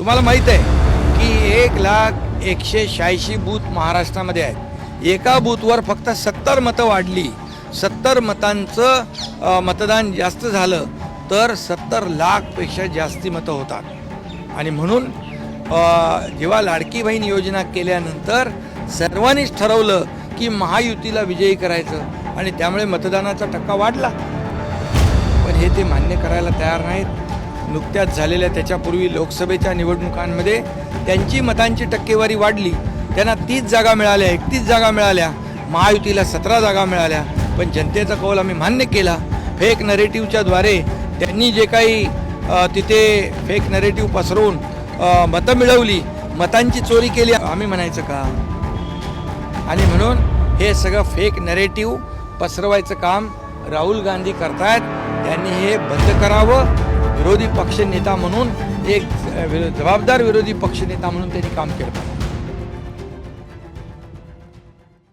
तुम्हाला माहीत आहे की 1,186 बूथ महाराष्ट्रामध्ये आहेत. एका बूथवर फक्त 70 मतं वाढली. 70 मतांचं मतदान जास्त झालं तर 70 लाखपेक्षा जास्ती मतं होतात. आणि म्हणून जेव्हा लाडकी बहीण योजना केल्यानंतर सर्वांनीच ठरवलं की महायुतीला विजयी करायचं आणि त्यामुळे मतदानाचा टक्का वाढला. पण हे ते मान्य करायला तयार नाहीत. नुकत्याच झालेल्या त्याच्यापूर्वी लोकसभेच्या निवडणुकांमध्ये त्यांची मतांची टक्केवारी वाढली. त्यांना 30 जागा मिळाल्या, 31 जागा मिळाल्या, महायुतीला 17 जागा मिळाल्या. पण जनतेचा कौल आम्ही मान्य केला. फेक नरेटिव्हच्या द्वारे त्यांनी जे काही तिथे फेक नरेटिव्ह पसरवून मतं मिळवली, मतांची चोरी केली, आम्ही म्हणायचं का? आणि म्हणून हे सगळं फेक नरेटिव्ह पसरवायचं काम राहुल गांधी करतायत. त्यांनी हे बंद करावं. विरोधी पक्षनेता म्हणून एक जबाबदार विरोधी पक्षनेता म्हणून त्यांनी काम केलं.